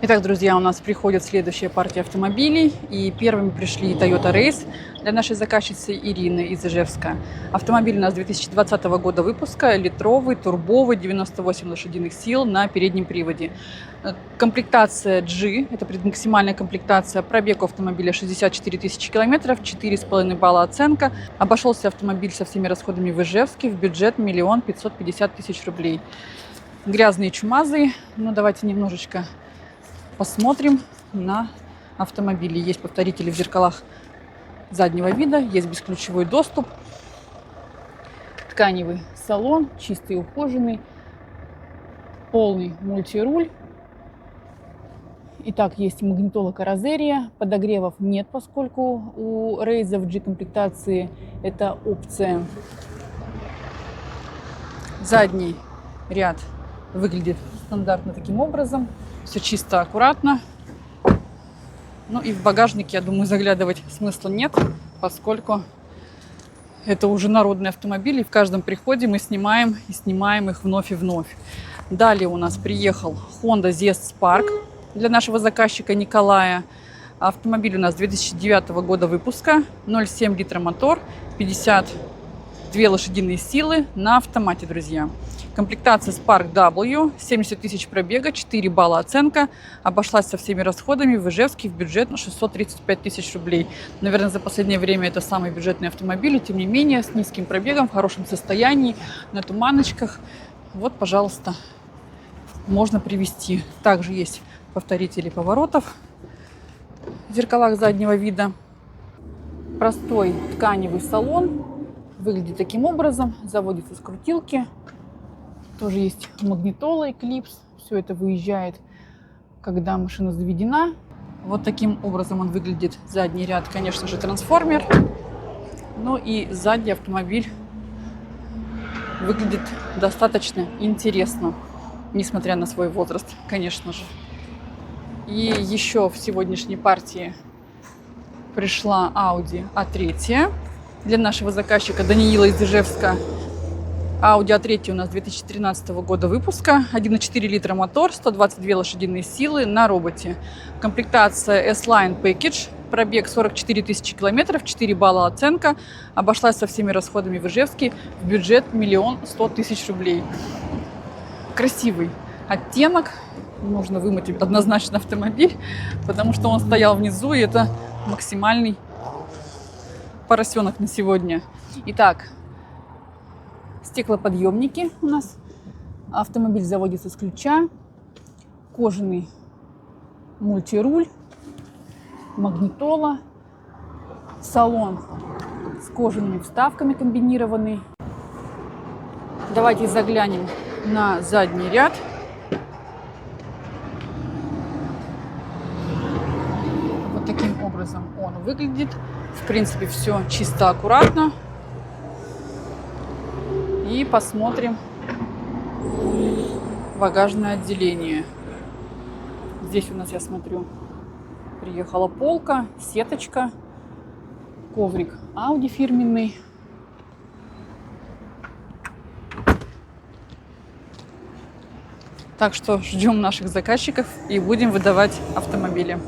Итак, друзья, у нас приходит следующая партия автомобилей. И первыми пришли Toyota Race для нашей заказчицы Ирины из Ижевска. Автомобиль у нас 2020 года выпуска, литровый, турбовый, 98 лошадиных сил на переднем приводе. Комплектация G, это максимальная комплектация. Пробег у автомобиля 64 тысячи километров, 4,5 балла оценка. Обошелся автомобиль со всеми расходами в Ижевске в бюджет 1 550 000 рублей. Грязные, чумазые, но давайте немножечко посмотрим на автомобиле. Есть повторители в зеркалах заднего вида, есть бесключевой доступ, тканевый салон, чистый, ухоженный, полный мультируль. Итак, есть магнитола каррозерия, подогревов нет, поскольку у Race в G-комплектации это опция. Задний ряд выглядит стандартно таким образом. Все чисто, аккуратно. Ну и в багажник, я думаю, заглядывать смысла нет, поскольку это уже народный автомобиль, и в каждом приходе мы снимаем их вновь и вновь. Далее у нас приехал Honda Zest Spark для нашего заказчика Николая. Автомобиль у нас 2009 года выпуска, 0,7 литра мотор, 52 лошадиные силы на автомате, друзья. Комплектация Spark W, 70 тысяч пробега, 4 балла оценка. Обошлась со всеми расходами в Ижевске в бюджет на 635 тысяч рублей. Наверное, за последнее время это самый бюджетный автомобиль, и тем не менее с низким пробегом, в хорошем состоянии, на туманочках. Вот, пожалуйста, можно привезти. Также есть повторители поворотов в зеркалах заднего вида. Простой тканевый салон выглядит таким образом. Заводится с крутилки. Тоже есть магнитола, Eclipse. Все это выезжает, когда машина заведена. Вот таким образом он выглядит. Задний ряд, конечно же, трансформер. Ну и сзади автомобиль выглядит достаточно интересно, несмотря на свой возраст, конечно же. И еще в сегодняшней партии пришла Audi A3 для нашего заказчика Даниила из Ижевска. Audi A3 у нас 2013 года выпуска, 1,4 литра мотор, 122 лошадиные силы на роботе. Комплектация S-Line Package, пробег 44 тысячи километров, 4 балла оценка. Обошлась со всеми расходами в Ижевске в бюджет 1 100 000 рублей. Красивый оттенок, нужно вымыть однозначно автомобиль, потому что он стоял внизу, и это максимальный поросенок на сегодня. Итак, стеклоподъемники у нас. Автомобиль заводится с ключа. Кожаный мультируль. Магнитола. Салон с кожаными вставками комбинированный. Давайте заглянем на задний ряд. Вот таким образом он выглядит. В принципе, все чисто, аккуратно. И посмотрим багажное отделение. Здесь у нас, я смотрю, приехала полка, сеточка, коврик Audi фирменный. Так что ждем наших заказчиков и будем выдавать автомобили.